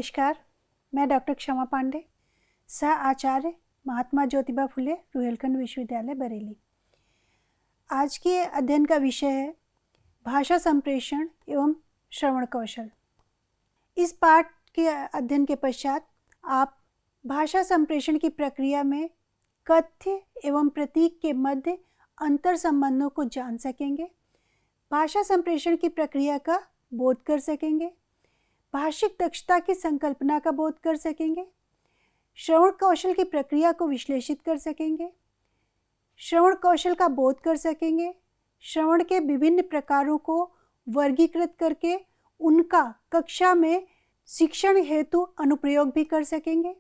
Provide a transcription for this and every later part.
नमस्कार, मैं डॉक्टर क्षमा पांडे, सह आचार्य महात्मा ज्योतिबा फुले रुहेलखंड विश्वविद्यालय बरेली। आज के अध्ययन का विषय है भाषा संप्रेषण एवं श्रवण कौशल। इस पाठ के अध्ययन के पश्चात आप भाषा संप्रेषण की प्रक्रिया में कथ्य एवं प्रतीक के मध्य अंतर संबंधों को जान सकेंगे, भाषा संप्रेषण की प्रक्रिया का बोध कर सकेंगे, भाषिक दक्षता की संकल्पना का बोध कर सकेंगे, श्रवण कौशल की प्रक्रिया को विश्लेषित कर सकेंगे, श्रवण कौशल का बोध कर सकेंगे, श्रवण के विभिन्न प्रकारों को वर्गीकृत करके उनका कक्षा में शिक्षण हेतु अनुप्रयोग भी कर सकेंगे,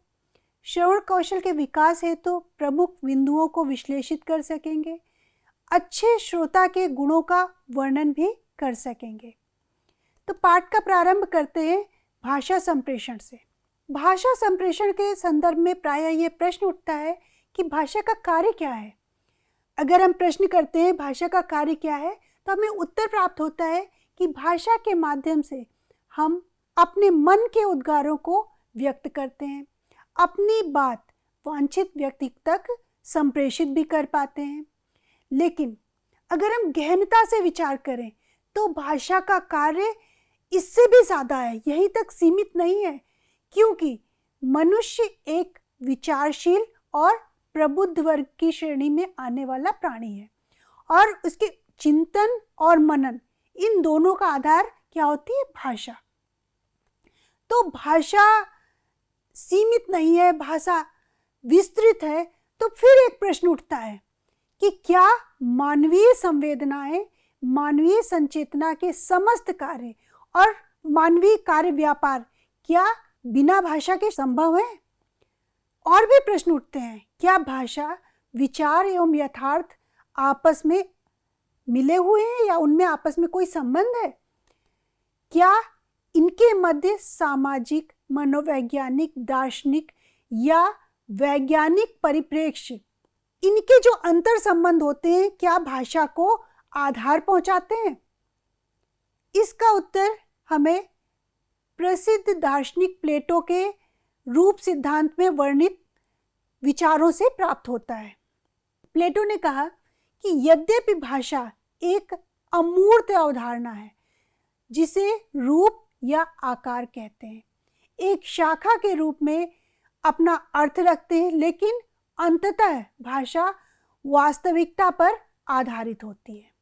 श्रवण कौशल के विकास हेतु प्रमुख बिंदुओं को विश्लेषित कर सकेंगे, अच्छे श्रोता के गुणों का वर्णन भी कर सकेंगे। तो पाठ का प्रारंभ करते हैं भाषा संप्रेषण से। भाषा संप्रेषण के संदर्भ में प्रायः ये प्रश्न उठता है कि भाषा का कार्य क्या है। अगर हम प्रश्न करते हैं भाषा का कार्य क्या है तो हमें उत्तर प्राप्त होता है कि भाषा के माध्यम से हम अपने मन के उद्गारों को व्यक्त करते हैं, अपनी बात वांछित व्यक्ति तक संप्रेषित भी कर पाते हैं। लेकिन अगर हम गहनता से विचार करें तो भाषा का कार्य इससे भी ज़्यादा है, यहीं तक सीमित नहीं है, क्योंकि मनुष्य एक विचारशील और प्रबुद्ध वर्ग की श्रेणी में आने वाला प्राणी है और उसके चिंतन और मनन इन दोनों का आधार क्या होती है? भाषा। तो भाषा सीमित नहीं है, भाषा विस्तृत है। तो फिर एक प्रश्न उठता है कि क्या मानवीय संवेदनाएं, मानवीय संचेतना के समस्त कार्य और मानवीय कार्य व्यापार क्या बिना भाषा के संभव है? और भी प्रश्न उठते हैं, क्या भाषा, विचार एवं यथार्थ आपस में मिले हुए हैं या उनमें आपस में कोई संबंध है? क्या इनके मध्य सामाजिक, मनोवैज्ञानिक, दार्शनिक या वैज्ञानिक परिप्रेक्ष्य, इनके जो अंतर संबंध होते हैं, क्या भाषा को आधार पहुंचाते हैं? इसका उत्तर हमें प्रसिद्ध दार्शनिक प्लेटो के रूप सिद्धांत में वर्णित विचारों से प्राप्त होता है। प्लेटो ने कहा कि यद्यपि भाषा एक अमूर्त अवधारणा है जिसे रूप या आकार कहते हैं, एक शाखा के रूप में अपना अर्थ रखते हैं, लेकिन अंततः भाषा वास्तविकता पर आधारित होती है।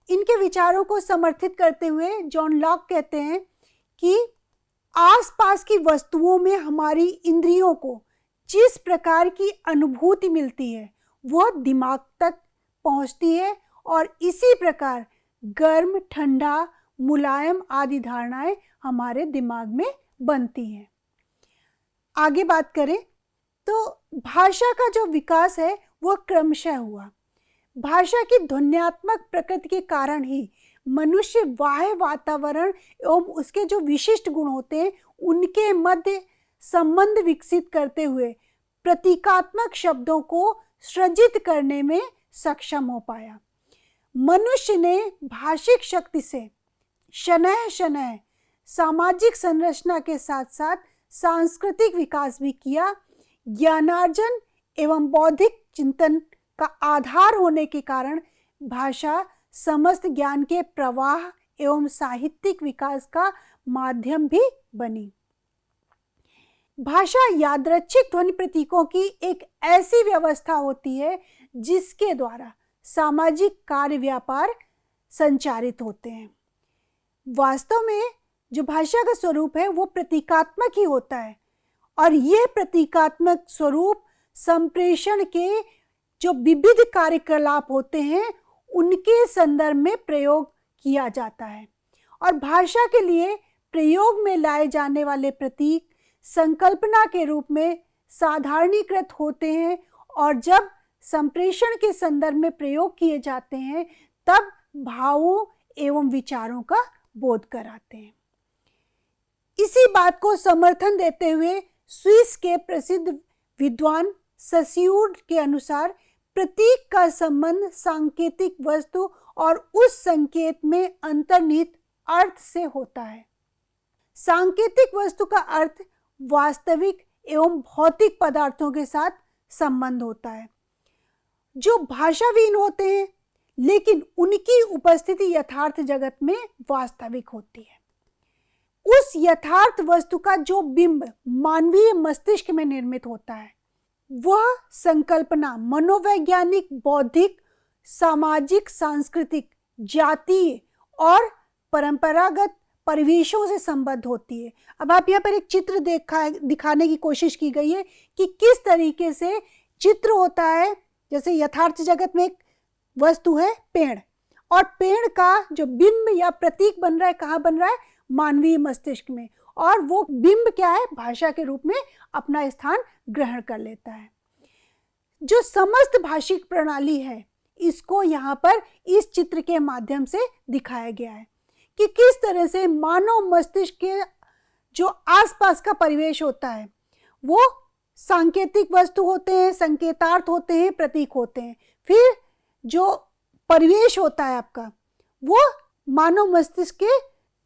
इनके विचारों को समर्थित करते हुए जॉन लॉक कहते हैं कि आसपास की वस्तुओं में हमारी इंद्रियों को जिस प्रकार की अनुभूति मिलती है वह दिमाग तक पहुंचती है और इसी प्रकार गर्म, ठंडा, मुलायम आदि धारणाएं हमारे दिमाग में बनती हैं। आगे बात करें तो भाषा का जो विकास है वह क्रमशः हुआ। भाषा की ध्वन्यात्मक प्रकृति के कारण ही मनुष्य बाह्य वातावरण एवं उसके जो विशिष्ट गुण होते हैं उनके मध्य संबंध विकसित करते हुए प्रतीकात्मक शब्दों को सृजित करने में सक्षम हो पाया। मनुष्य ने भाषिक शक्ति से शनैः शनैः सामाजिक संरचना के साथ साथ सांस्कृतिक विकास भी किया। ज्ञानार्जन एवं बौद्धिक चिंतन का आधार होने के कारण भाषा समस्त ज्ञान के प्रवाह एवं साहित्यिक विकास का माध्यम भी बनी। भाषा यादृच्छिक ध्वनि प्रतीकों की एक ऐसी व्यवस्था होती है जिसके द्वारा सामाजिक कार्य व्यापार संचारित होते हैं। वास्तव में जो भाषा का स्वरूप है वो प्रतीकात्मक ही होता है और यह प्रतीकात्मक स्वरूप संप्रेषण के जो विविध कार्यकलाप होते हैं उनके संदर्भ में प्रयोग किया जाता है और भाषा के लिए प्रयोग में लाए जाने वाले प्रतीक संकल्पना के रूप में साधारणीकृत होते हैं और जब संप्रेषण के संदर्भ में प्रयोग किए जाते हैं तब भावों एवं विचारों का बोध कराते हैं। इसी बात को समर्थन देते हुए स्विस के प्रसिद्ध विद्वान सस्यूर के अनुसार प्रतीक का संबंध सांकेतिक वस्तु और उस संकेत में अंतर्निहित अर्थ से होता है। सांकेतिक वस्तु का अर्थ वास्तविक एवं भौतिक पदार्थों के साथ संबंध होता है, जो भाषाविहीन होते हैं लेकिन उनकी उपस्थिति यथार्थ जगत में वास्तविक होती है। उस यथार्थ वस्तु का जो बिंब मानवीय मस्तिष्क में निर्मित होता है, वह संकल्पना मनोवैज्ञानिक, बौद्धिक, सामाजिक, सांस्कृतिक, जातीय और परंपरागत परिवेशों से संबद्ध होती है। अब आप यहाँ पर एक चित्र दिखाने की कोशिश की गई है कि किस तरीके से चित्र होता है। जैसे यथार्थ जगत में एक वस्तु है पेड़, और पेड़ का जो बिंब या प्रतीक बन रहा है कहाँ बन रहा है? मानवीय मस्तिष्क में, और वो बिंब क्या है? भाषा के रूप में अपना स्थान ग्रहण कर लेता है। जो समस्त भाषिक प्रणाली है, इसको यहाँ पर इस चित्र के माध्यम से दिखाया गया है कि किस तरह से मानव मस्तिष्क के जो आसपास का परिवेश होता है वो सांकेतिक वस्तु होते हैं, संकेतार्थ होते हैं, प्रतीक होते हैं। फिर जो परिवेश होता है आपका, वो मानव मस्तिष्क के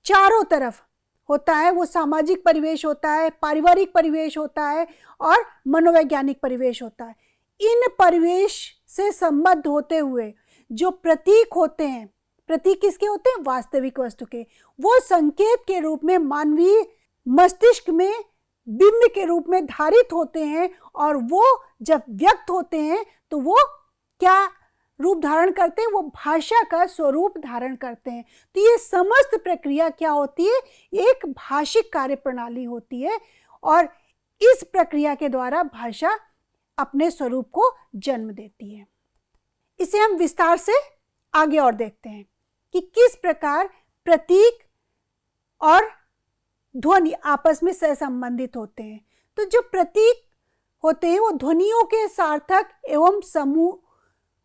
चारों तरफ होता है। वो सामाजिक परिवेश होता है, पारिवारिक परिवेश होता है और मनोवैज्ञानिक परिवेश होता है। इन परिवेश से संबद्ध होते हुए जो प्रतीक होते हैं, प्रतीक किसके होते हैं? वास्तविक वस्तु के। वो संकेत के रूप में मानवीय मस्तिष्क में बिंब के रूप में धारित होते हैं, और वो जब व्यक्त होते हैं तो वो क्या रूप धारण करते हैं? वो भाषा का स्वरूप धारण करते हैं। तो ये समस्त प्रक्रिया क्या होती है? एक भाषिक कार्य प्रणाली होती है, और इस प्रक्रिया के द्वारा भाषा अपने स्वरूप को जन्म देती है। इसे हम विस्तार से आगे और देखते हैं कि किस प्रकार प्रतीक और ध्वनि आपस में सहसंबंधित होते हैं। तो जो प्रतीक होते हैं वो ध्वनियों के सार्थक एवं समूह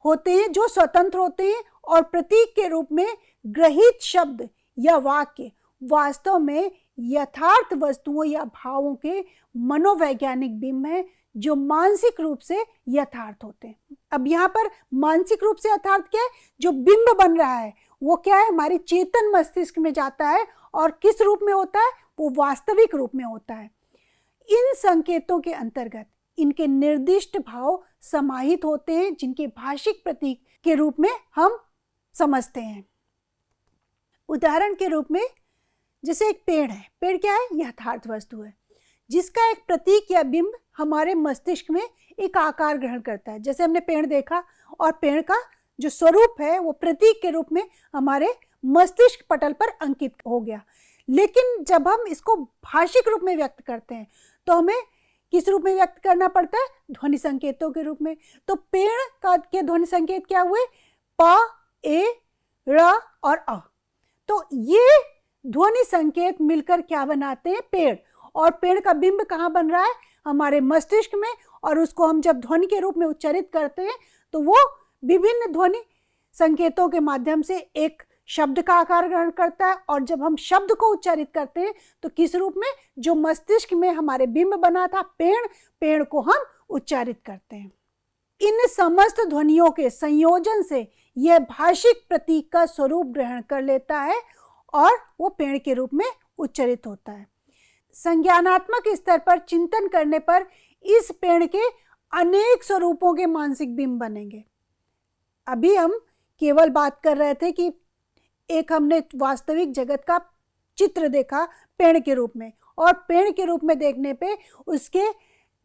होते हैं जो स्वतंत्र होते हैं, और प्रतीक के रूप में ग्रहित शब्द या वाक्य वास्तव में यथार्थ वस्तुओं या भावों के मनोवैज्ञानिक बिंब हैं जो मानसिक रूप से यथार्थ होते हैं। अब यहाँ पर मानसिक रूप से यथार्थ क्या है? जो बिंब बन रहा है वो क्या है? हमारी चेतन मस्तिष्क में जाता है, और किस रूप में होता है? वो वास्तविक रूप में होता है। इन संकेतों के अंतर्गत इनके निर्दिष्ट भाव समाहित होते हैं, जिनके भाषिक प्रतीक के रूप में हम समझते हैं। उदाहरण के रूप में जैसे एक पेड़ है। पेड़ क्या है? यथार्थ वस्तु है, जिसका एक प्रतीक या बिंब हमारे मस्तिष्क में एक आकार ग्रहण करता है। जैसे हमने पेड़ देखा, और पेड़ का जो स्वरूप है वो प्रतीक के रूप में हमारे मस्तिष्क पटल पर अंकित हो गया। लेकिन जब हम इसको भाषिक रूप में व्यक्त करते हैं तो हमें किस रूप में व्यक्त करना पड़ता है? ध्वनि संकेतों के रूप में। तो पेड़ का के ध्वनि संकेत क्या हुए? प, ए, र और अ। तो ये ध्वनि संकेत मिलकर क्या बनाते हैं? पेड़। और पेड़ का बिंब कहाँ बन रहा है? हमारे मस्तिष्क में। और उसको हम जब ध्वनि के रूप में उच्चारित करते हैं तो वो विभिन्न ध्वनि संकेतों के माध्यम से एक शब्द का आकार ग्रहण करता है, और जब हम शब्द को उच्चारित करते हैं तो किस रूप में? जो मस्तिष्क में हमारे बिंब बना था पेड़ को हम उच्चारित करते हैं। इन समस्त ध्वनियों के संयोजन से यह भाषिक प्रतीक का स्वरूप ग्रहण कर लेता है और वो पेड़ के रूप में उच्चारित होता है। संज्ञानात्मक स्तर पर चिंतन करने पर इस पेड़ के अनेक स्वरूपों के मानसिक बिंब बनेंगे। अभी हम केवल बात कर रहे थे कि एक हमने वास्तविक जगत का चित्र देखा पेड़ के रूप में, और पेड़ के रूप में देखने पे उसके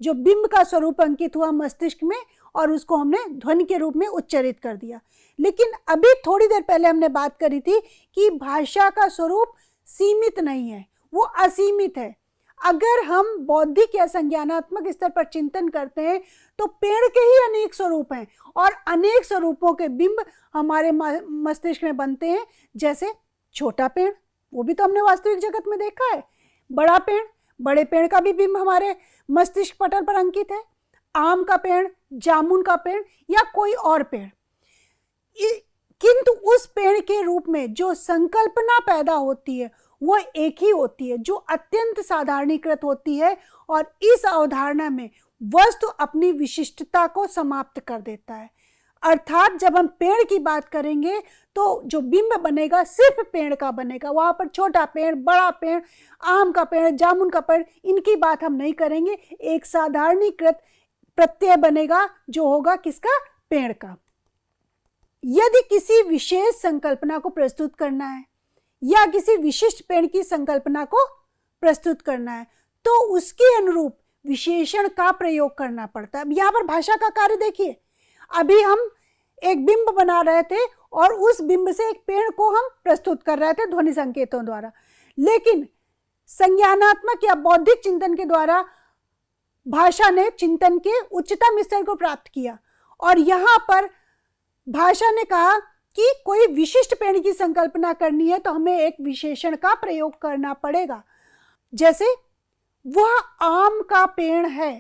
जो बिंब का स्वरूप अंकित हुआ मस्तिष्क में, और उसको हमने ध्वनि के रूप में उच्चारित कर दिया। लेकिन अभी थोड़ी देर पहले हमने बात करी थी कि भाषा का स्वरूप सीमित नहीं है, वो असीमित है। अगर हम बौद्धिक या संज्ञानात्मक स्तर पर चिंतन करते हैं तो पेड़ के ही अनेक स्वरूप हैं, और अनेक स्वरूपों के बिंब हमारे मस्तिष्क में बनते हैं। जैसे छोटा पेड़, वो भी तो हमने वास्तविक जगत में देखा है। बड़ा पेड़, बड़े पेड़ का भी बिंब हमारे मस्तिष्क पटल पर अंकित है। आम का पेड़, जामुन का पेड़ या कोई और पेड़। किंतु उस पेड़ के रूप में जो संकल्पना पैदा होती है वो एक ही होती है, जो अत्यंत साधारणीकृत होती है, और इस अवधारणा में वस्तु अपनी विशिष्टता को समाप्त कर देता है। अर्थात जब हम पेड़ की बात करेंगे तो जो बिंब बनेगा सिर्फ पेड़ का बनेगा। वहाँ पर छोटा पेड़, बड़ा पेड़, आम का पेड़, जामुन का पेड़, इनकी बात हम नहीं करेंगे। एक साधारणीकृत प्रत्यय बनेगा जो होगा किसका? पेड़ का। यदि किसी विशेष संकल्पना को प्रस्तुत करना है या किसी विशिष्ट पेड़ की संकल्पना को प्रस्तुत करना है तो उसके अनुरूप विशेषण का प्रयोग करना पड़ता है। अब यहाँ पर भाषा का कार्य देखिए, अभी हम एक बिंब बना रहे थे और उस बिंब से एक पेड़ को हम प्रस्तुत कर रहे थे ध्वनि संकेतों द्वारा, लेकिन संज्ञानात्मक या बौद्धिक चिंतन के द्वारा भाषा ने चिंतन के उच्चतम स्तर को प्राप्त किया और यहाँ पर भाषा ने कहा कि कोई विशिष्ट पेड़ की संकल्पना करनी है तो हमें एक विशेषण का प्रयोग करना पड़ेगा। जैसे वह आम का पेड़ है,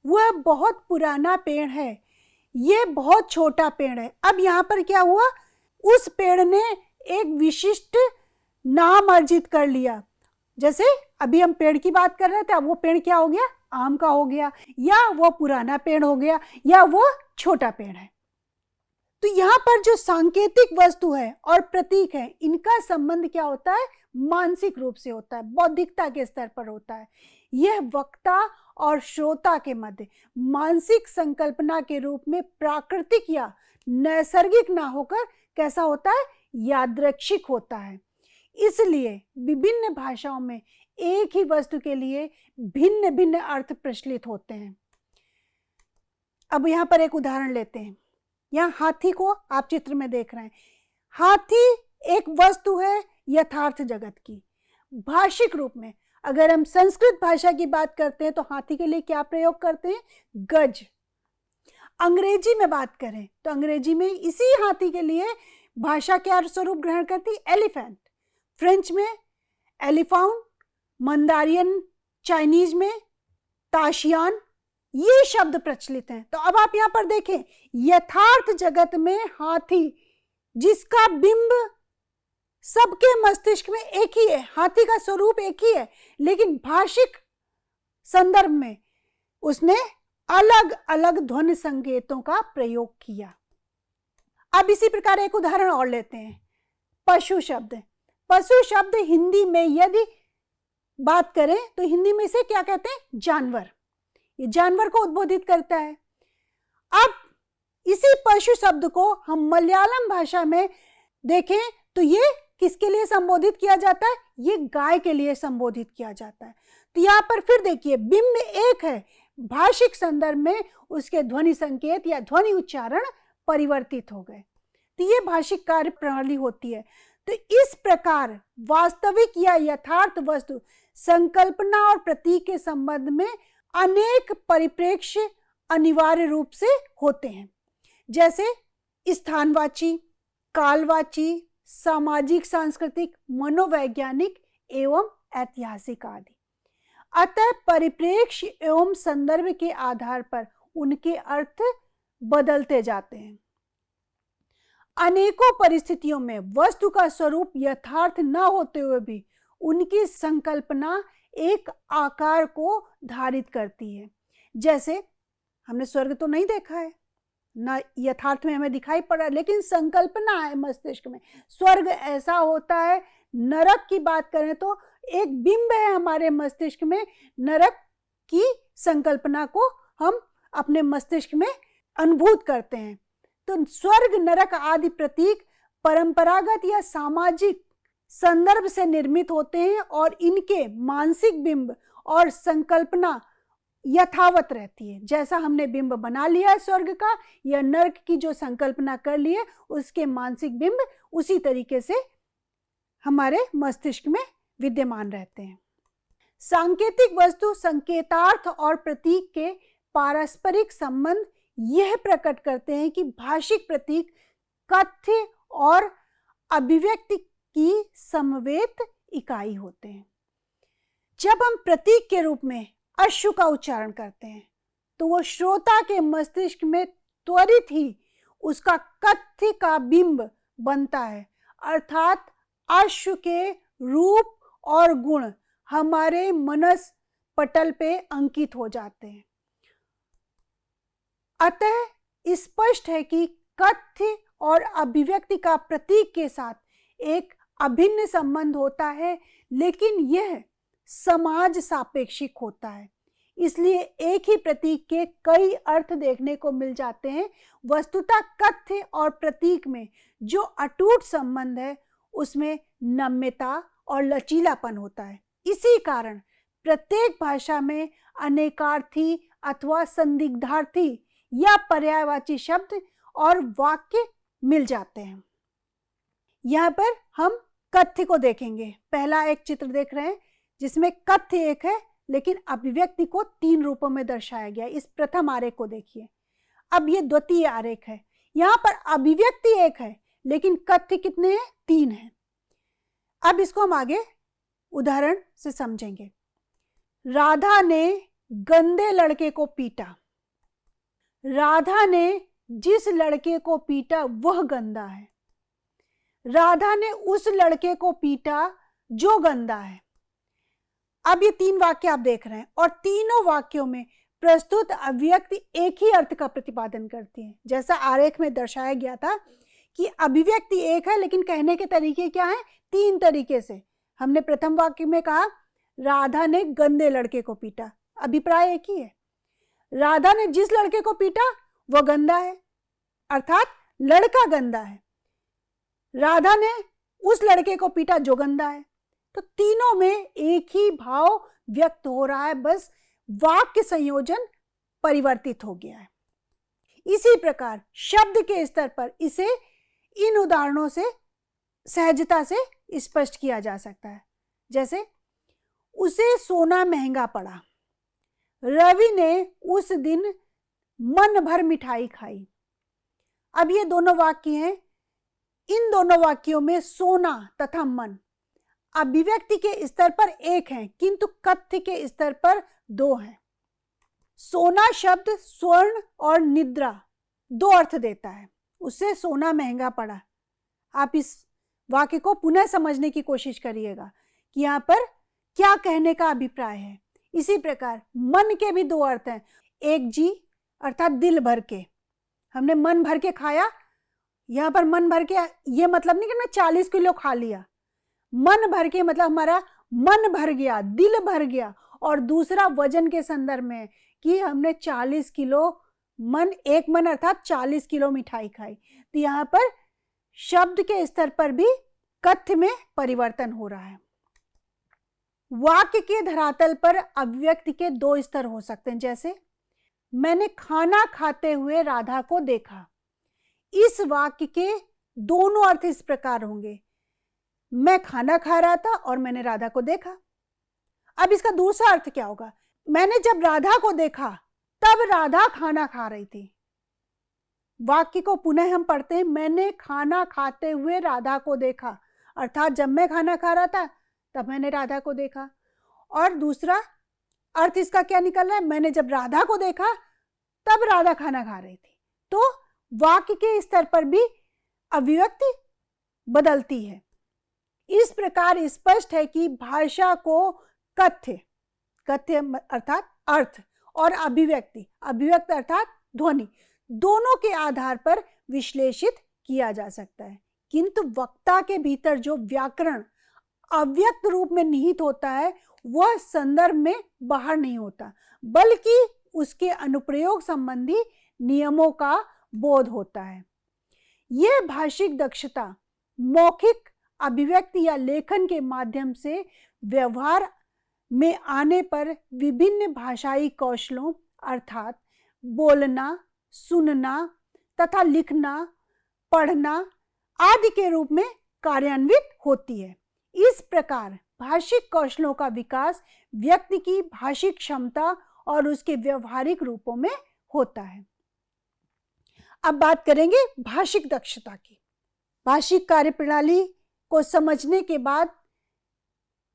वह बहुत पुराना पेड़ है, ये बहुत छोटा पेड़ है। अब यहाँ पर क्या हुआ? उस पेड़ ने एक विशिष्ट नाम अर्जित कर लिया। जैसे अभी हम पेड़ की बात कर रहे थे, अब वो पेड़ क्या हो गया? आम का हो गया, या वो पुराना पेड़ हो गया, या वो छोटा पेड़ है। तो यहाँ पर जो सांकेतिक वस्तु है और प्रतीक है, इनका संबंध क्या होता है? मानसिक रूप से होता है, बौद्धिकता के स्तर पर होता है। यह वक्ता और श्रोता के मध्य मानसिक संकल्पना के रूप में प्राकृतिक या नैसर्गिक ना होकर कैसा होता है? यादृच्छिक होता है। इसलिए विभिन्न भाषाओं में एक ही वस्तु के लिए भिन्न भिन्न अर्थ प्रचलित होते हैं। अब यहाँ पर एक उदाहरण लेते हैं। यहाँ हाथी को आप चित्र में देख रहे हैं। हाथी एक वस्तु है यथार्थ जगत की। भाषिक रूप में अगर हम संस्कृत भाषा की बात करते हैं तो हाथी के लिए क्या प्रयोग करते हैं? गज। अंग्रेजी में बात करें तो अंग्रेजी में इसी हाथी के लिए भाषा क्या स्वरूप ग्रहण करती? एलिफेंट। फ्रेंच में एलिफाउंड, मंदारियन चाइनीज में ताशियान, ये शब्द प्रचलित हैं। तो अब आप यहाँ पर देखें, यथार्थ जगत में हाथी जिसका बिंब सबके मस्तिष्क में एक ही है, हाथी का स्वरूप एक ही है, लेकिन भाषिक संदर्भ में उसने अलग अलग ध्वनि संकेतों का प्रयोग किया। अब इसी प्रकार एक उदाहरण और लेते हैं। पशु शब्द। पशु शब्द हिंदी में यदि बात करें तो हिंदी में इसे क्या कहते हैं? जानवर। ये जानवर को उद्बोधित करता है। अब इसी पशु शब्द को हम मलयालम भाषा में देखें तो ये किसके लिए संबोधित किया जाता है? ये गाय के लिए संबोधित किया जाता है। तो यहाँ पर फिर देखिए, बिंब एक है, भाषिक संदर्भ में उसके ध्वनि संकेत या ध्वनि उच्चारण परिवर्तित हो गए। तो ये भाषिक कार्य प्रणाली होती है। तो इस प्रकार वास्तविक या यथार्थ वस्तु संकल्पना और प्रतीक के संबंध में अनेक परिप्रेक्ष्य अनिवार्य रूप से होते हैं, जैसे स्थानवाची, कालवाची, सामाजिक, सांस्कृतिक, मनोवैज्ञानिक एवं ऐतिहासिक आदि। अतः परिप्रेक्ष्य एवं संदर्भ के आधार पर उनके अर्थ बदलते जाते हैं। अनेकों परिस्थितियों में वस्तु का स्वरूप यथार्थ न होते हुए भी उनकी संकल्पना एक आकार को धारित करती है। जैसे हमने स्वर्ग तो नहीं देखा है, ना यथार्थ में हमें दिखाई पड़ा, लेकिन संकल्पना है मस्तिष्क में स्वर्ग ऐसा होता है। नरक की बात करें तो एक बिंब है हमारे मस्तिष्क में, नरक की संकल्पना को हम अपने मस्तिष्क में अनुभूत करते हैं। तो स्वर्ग, नरक आदि प्रतीक परंपरागत या सामाजिक संदर्भ से निर्मित होते हैं और इनके मानसिक बिंब और संकल्पना यथावत रहती है। जैसा हमने बिंब बना लिया है स्वर्ग का या नरक की जो संकल्पना कर ली है, उसके मानसिक बिंब उसी तरीके से हमारे मस्तिष्क में विद्यमान रहते हैं। सांकेतिक वस्तु संकेतार्थ और प्रतीक के पारस्परिक संबंध यह प्रकट करते हैं कि भाषिक प्रतीक कथ्य और अभिव्यक्ति की समवेत इकाई होते हैं। जब हम प्रतीक के रूप में अश्रु का उच्चारण करते हैं तो वो श्रोता के मस्तिष्क में त्वरित ही उसका कथ्य का बिंब बनता है, अर्थात अश्रु के रूप और गुण हमारे मनस पटल पे अंकित हो जाते हैं। अतः स्पष्ट है कि कथ्य और अभिव्यक्ति का प्रतीक के साथ एक अभिन्न संबंध होता है, लेकिन यह समाज सापेक्षिक होता है। इसलिए एक ही प्रतीक के कई अर्थ देखने को मिल जाते हैं। वस्तुतः कथ्य और प्रतीक में जो अटूट संबंध है उसमें नम्यता और लचीलापन होता है। इसी कारण प्रत्येक भाषा में अनेकार्थी अथवा संदिग्धार्थी या पर्यायवाची शब्द और वाक्य मिल जाते हैं। यहाँ पर हम कथ्य को देखेंगे। पहला एक चित्र देख रहे हैं जिसमें कथ्य एक है लेकिन अभिव्यक्ति को 3 रूपों में दर्शाया गया। इस प्रथम आरेख को देखिए। अब ये द्वितीय आरेख है। यहाँ पर अभिव्यक्ति एक है लेकिन कथ्य कितने हैं? 3 हैं। अब इसको हम आगे उदाहरण से समझेंगे। राधा ने गंदे लड़के को पीटा। राधा ने जिस लड़के को पीटा वह गंदा है। राधा ने उस लड़के को पीटा जो गंदा है। अब ये 3 वाक्य आप देख रहे हैं और तीनों वाक्यों में प्रस्तुत अभिव्यक्ति एक ही अर्थ का प्रतिपादन करती है। जैसा आरेख में दर्शाया गया था कि अभिव्यक्ति एक है लेकिन कहने के तरीके क्या हैं? 3 तरीके से। हमने प्रथम वाक्य में कहा राधा ने गंदे लड़के को पीटा, अभिप्राय एक ही है। राधा ने जिस लड़के को पीटा वह गंदा है, अर्थात लड़का गंदा है। राधा ने उस लड़के को पीटा जो गंदा है। तो तीनों में एक ही भाव व्यक्त हो रहा है, बस वाक्य संयोजन परिवर्तित हो गया है। इसी प्रकार शब्द के स्तर पर इसे इन उदाहरणों से सहजता से स्पष्ट किया जा सकता है। जैसे उसे सोना महंगा पड़ा। रवि ने उस दिन मन भर मिठाई खाई। अब ये दोनों वाक्य हैं। इन दोनों वाक्यों में सोना तथा मन अभिव्यक्ति के स्तर पर एक हैं किंतु कथ्य के स्तर पर 2 हैं। सोना शब्द स्वर्ण और निद्रा 2 अर्थ देता है। उससे सोना महंगा पड़ा। आप इस वाक्य को पुनः समझने की कोशिश करिएगा कि यहाँ पर क्या कहने का अभिप्राय है। इसी प्रकार मन के भी 2 अर्थ हैं। एक जी अर्थात दिल भर के, हमने मन भर के खाया। यहाँ पर मन भर के ये मतलब नहीं कि मैं 40 किलो खा लिया। मन भर के मतलब हमारा मन भर गया, दिल भर गया। और दूसरा वजन के संदर्भ में कि हमने 40 किलो एक मन अर्थात 40 किलो मिठाई खाई। तो यहाँ पर शब्द के स्तर पर भी कथ्य में परिवर्तन हो रहा है। वाक्य के धरातल पर अभिव्यक्ति के 2 स्तर हो सकते हैं। जैसे मैंने खाना खाते हुए राधा को देखा। इस वाक्य के दोनों अर्थ इस प्रकार होंगे, मैं खाना खा रहा था और मैंने राधा को देखा। अब इसका दूसरा अर्थ क्या होगा? मैंने जब राधा को देखा तब राधा खाना खा रही थी। वाक्य को पुनः हम पढ़ते हैं, मैंने खाना खाते हुए राधा को देखा, अर्थात जब मैं खाना खा रहा था तब मैंने राधा को देखा। और दूसरा अर्थ इसका क्या निकल रहा है? मैंने जब राधा को देखा तब राधा खाना खा रही थी। तो वाक्य के स्तर पर भी अभिव्यक्ति बदलती है। इस प्रकार स्पष्ट है कि भाषा को कथ्य अर्थात अर्थ और अभिव्यक्ति अर्थात ध्वनि दोनों के आधार पर विश्लेषित किया जा सकता है। किंतु वक्ता के भीतर जो व्याकरण अव्यक्त रूप में निहित होता है वह संदर्भ में बाहर नहीं होता, बल्कि उसके अनुप्रयोग संबंधी नियमों का बोध होता है। यह भाषिक दक्षता मौखिक अभिव्यक्ति या लेखन के माध्यम से व्यवहार में आने पर विभिन्न भाषाई कौशलों अर्थात बोलना, सुनना तथा लिखना, पढ़ना आदि के रूप में कार्यान्वित होती है। इस प्रकार भाषिक कौशलों का विकास व्यक्ति की भाषिक क्षमता और उसके व्यवहारिक रूपों में होता है। अब बात करेंगे भाषिक दक्षता की। भाषिक कार्यप्रणाली को समझने के बाद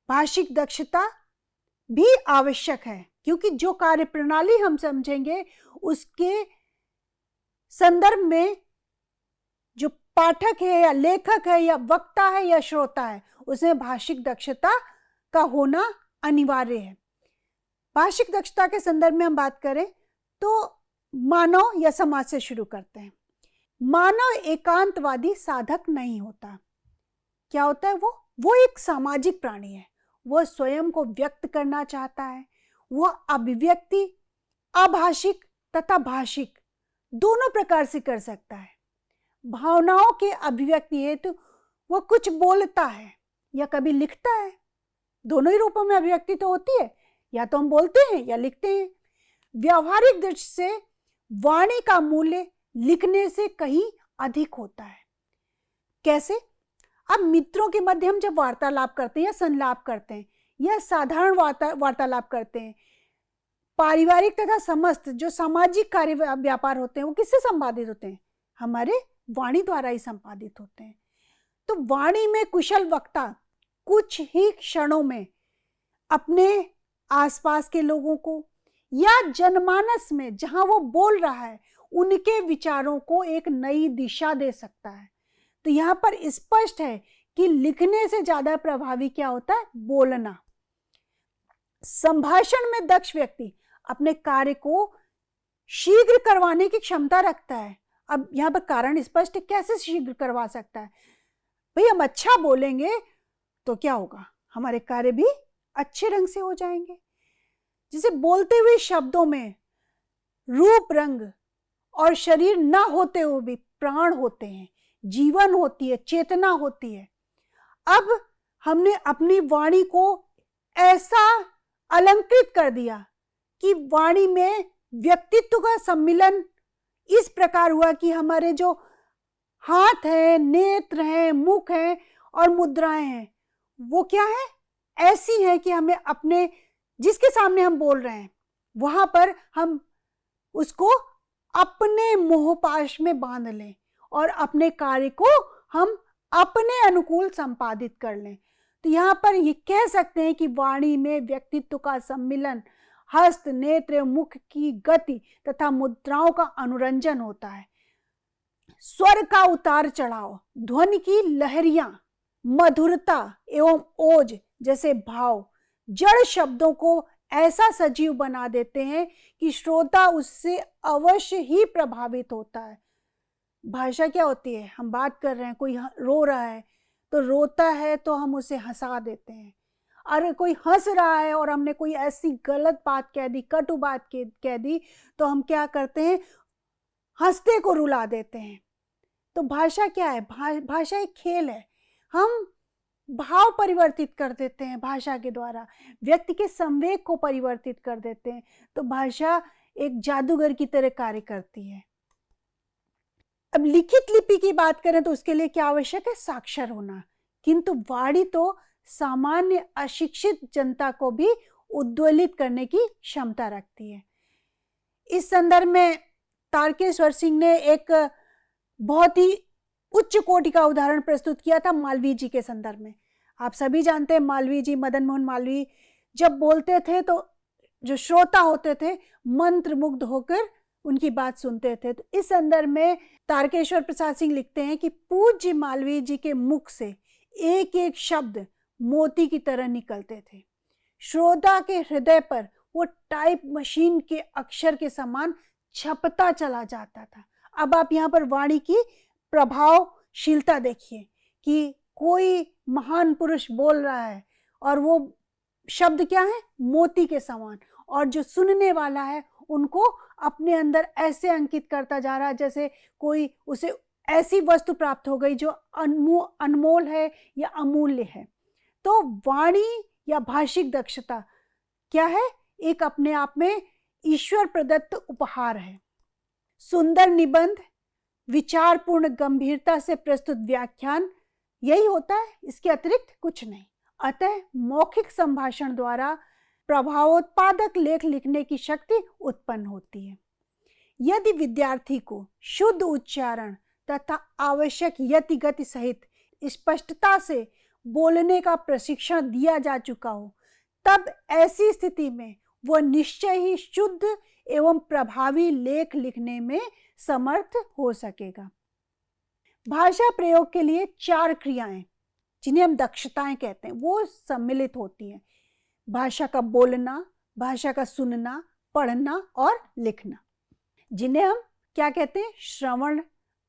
भाषिक दक्षता भी आवश्यक है, क्योंकि जो कार्यप्रणाली हम समझेंगे उसके संदर्भ में जो पाठक है या लेखक है या वक्ता है या श्रोता है उसमें भाषिक दक्षता का होना अनिवार्य है। भाषिक दक्षता के संदर्भ में हम बात करें तो मानव या समाज से शुरू करते हैं। मानव एकांतवादी साधक नहीं होता। क्या होता है वो एक सामाजिक प्राणी है। वह स्वयं को व्यक्त करना चाहता है। वह अभिव्यक्ति अभाषिक तथा भाषिक दोनों प्रकार से कर सकता है। भावनाओं के अभिव्यक्ति हेतु वह कुछ बोलता है या कभी लिखता है। दोनों ही रूपों में अभिव्यक्ति तो होती है, या तो हम बोलते हैं या लिखते हैं। व्यावहारिक दृष्टि से वाणी का मूल्य लिखने से कहीं अधिक होता है। कैसे? अब मित्रों के मध्य हम जब वार्तालाप करते हैं या संलाप करते हैं या साधारण वार्तालाप करते हैं, पारिवारिक तथा समस्त जो सामाजिक कार्य व्यापार होते हैं वो किससे संपादित होते हैं? हमारे वाणी द्वारा ही संपादित होते हैं। तो वाणी में कुशल वक्ता कुछ ही क्षणों में अपने आसपास के लोगों को या जनमानस में जहां वो बोल रहा है उनके विचारों को एक नई दिशा दे सकता है। तो यहाँ पर स्पष्ट है कि लिखने से ज्यादा प्रभावी क्या होता है? बोलना। संभाषण में दक्ष व्यक्ति अपने कार्य को शीघ्र करवाने की क्षमता रखता है। अब यहाँ पर कारण स्पष्ट है, कैसे शीघ्र करवा सकता है? भाई हम अच्छा बोलेंगे तो क्या होगा? हमारे कार्य भी अच्छे ढंग से हो जाएंगे। जिसे बोलते हुए शब्दों में रूप रंग और शरीर ना होते हुए भी प्राण होते हैं, जीवन होती है, चेतना होती है। अब हमने अपनी वाणी को ऐसा अलंकृत कर दिया कि वाणी में व्यक्तित्व का सम्मिलन इस प्रकार हुआ कि हमारे जो हाथ है, नेत्र हैं, मुख हैं और मुद्राएं हैं वो क्या है? ऐसी है कि हमें अपने जिसके सामने हम बोल रहे हैं वहां पर हम उसको अपने मोहपाश में बांध लें और अपने कार्य को हम अपने अनुकूल संपादित कर लें। तो यहाँ पर ये कह सकते हैं कि वाणी में व्यक्तित्व का सम्मिलन, हस्त, नेत्र, मुख की गति तथा मुद्राओं का अनुरंजन होता है। स्वर का उतार चढ़ाव, ध्वनि की लहरियां, मधुरता एवं ओज जैसे भाव जड़ शब्दों को ऐसा सजीव बना देते हैं कि श्रोता उससे अवश्य ही प्रभावित होता है। भाषा क्या होती है? हम बात कर रहे हैं, कोई रो रहा है तो रोता है तो हम उसे हंसा देते हैं। अरे कोई हंस रहा है और हमने कोई ऐसी गलत बात कह दी, कटु बात कह दी तो हम क्या करते हैं? हंसते को रुला देते हैं। तो भाषा क्या है? भाषा एक खेल है। हम भाव परिवर्तित कर देते हैं भाषा के द्वारा, व्यक्ति के संवेग को परिवर्तित कर देते हैं। तो भाषा एक जादूगर की तरह कार्य करती है। अब लिखित लिपि की बात करें तो उसके लिए क्या आवश्यक है? साक्षर होना। किंतु वाणी तो सामान्य अशिक्षित जनता को भी उद्वेलित करने की क्षमता रखती है। इस संदर्भ में तारकेश्वर सिंह ने एक बहुत ही उच्च कोटि का उदाहरण प्रस्तुत किया था मालवीय जी के संदर्भ में। आप सभी जानते हैं मालवीय जी, मदन मोहन मालवीय जब बोलते थे तो जो श्रोता होते थे मंत्र मुग्ध होकर उनकी बात सुनते थे। तो इस संदर्भ में तारकेश्वर प्रसाद सिंह लिखते हैं कि पूज्य मालवीय जी के मुख से एक एक शब्द मोती की तरह निकलते थे। श्रोता के हृदय पर वो टाइप मशीन के अक्षर के समान छपता चला जाता था। अब आप यहाँ पर वाणी की प्रभावशीलता देखिए कि कोई महान पुरुष बोल रहा है और वो शब्द क्या है? मोती के समान, और जो सुनने वाला है उनको अपने अंदर ऐसे अंकित करता जा रहा है जैसे कोई उसे ऐसी वस्तु प्राप्त हो गई जो अनमोल है या अमूल्य है। तो वाणी या भाषिक दक्षता क्या है? एक अपने आप में ईश्वर प्रदत्त उपहार है। सुंदर निबंध, विचारपूर्ण गंभीरता से प्रस्तुत व्याख्यान यही होता है, इसके अतिरिक्त कुछ नहीं। अतः मौखिक संभाषण द्वारा प्रभावोत्पादक लेख लिखने की शक्ति उत्पन्न होती है। यदि विद्यार्थी को शुद्ध उच्चारण तथा आवश्यक यति गति सहित स्पष्टता से बोलने का प्रशिक्षण दिया जा चुका हो, तब ऐसी स्थिति में वह निश्चय ही शुद्ध एवं प्रभावी लेख लिखने में समर्थ हो सकेगा। भाषा प्रयोग के लिए 4 क्रियाएं जिन्हें हम दक्षताएं कहते हैं वो सम्मिलित होती हैं। भाषा का बोलना, भाषा का सुनना, पढ़ना और लिखना। जिन्हें हम क्या कहते हैं? श्रवण,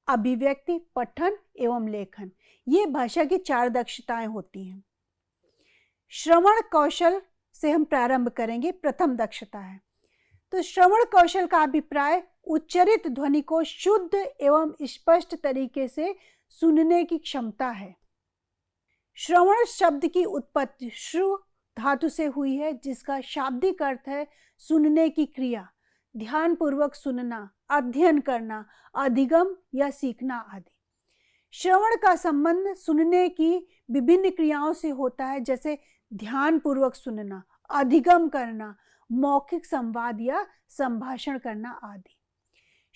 अभिव्यक्ति, पठन एवं लेखन। ये भाषा की 4 दक्षताएं होती हैं। श्रवण कौशल से हम प्रारंभ करेंगे। प्रथम दक्षता है, तो श्रवण कौशल का अभिप्राय उच्चरित ध्वनि को शुद्ध एवं स्पष्ट तरीके से सुनने की क्षमता है। श्रवण शब्द की उत्पत्ति श्रु धातु से हुई है, जिसका शाब्दिक अर्थ है सुनने की क्रिया, ध्यानपूर्वक सुनना, अध्ययन करना, अधिगम या सीखना आदि। श्रवण का संबंध सुनने की विभिन्न क्रियाओं से होता है, जैसे ध्यानपूर्वक सुनना, अधिगम करना, मौखिक संवाद या संभाषण करना आदि।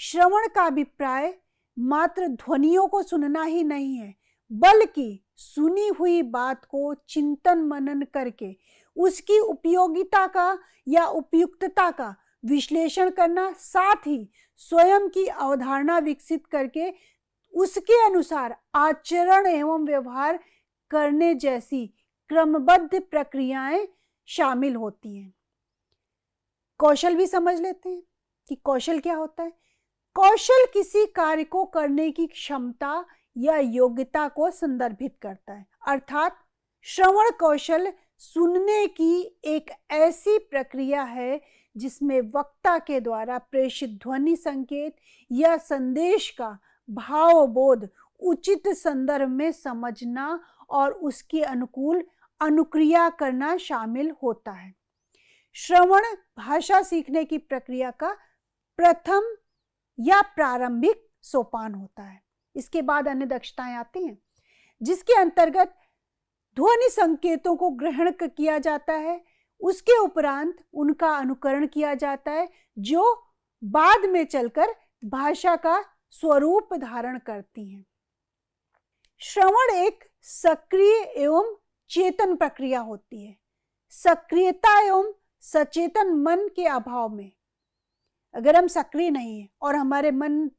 श्रवण का अभिप्राय मात्र ध्वनियों को सुनना ही नहीं है, बल्कि सुनी हुई बात को चिंतन मनन करके उसकी उपयोगिता का या उपयुक्तता का विश्लेषण करना, साथ ही स्वयं की अवधारणा विकसित करके उसके अनुसार आचरण एवं व्यवहार करने जैसी क्रमबद्ध प्रक्रियाएं शामिल होती हैं। कौशल भी समझ लेते हैं कि कौशल क्या होता है। कौशल किसी कार्य को करने की क्षमता या योग्यता को संदर्भित करता है, अर्थात श्रवण कौशल सुनने की एक ऐसी प्रक्रिया है जिसमें वक्ता के द्वारा प्रेषित ध्वनि संकेत या संदेश का भावबोध उचित संदर्भ में समझना और उसके अनुकूल अनुक्रिया करना शामिल होता है। श्रवण भाषा सीखने की प्रक्रिया का प्रथम या प्रारंभिक सोपान होता है। इसके बाद अन्य दक्षताएं आती हैं, जिसके अंतर्गत ध्वनि संकेतों को ग्रहण किया जाता है, उसके उपरांत उनका अनुकरण किया जाता है, जो बाद में चलकर भाषा का स्वरूप धारण करती हैं। श्रवण एक सक्रिय एवं चेतन प्रक्रिया होती है। सक्रियता एवं सचेतन मन के अभाव में, अगर हम सक्रिय नहीं है और हमारे मन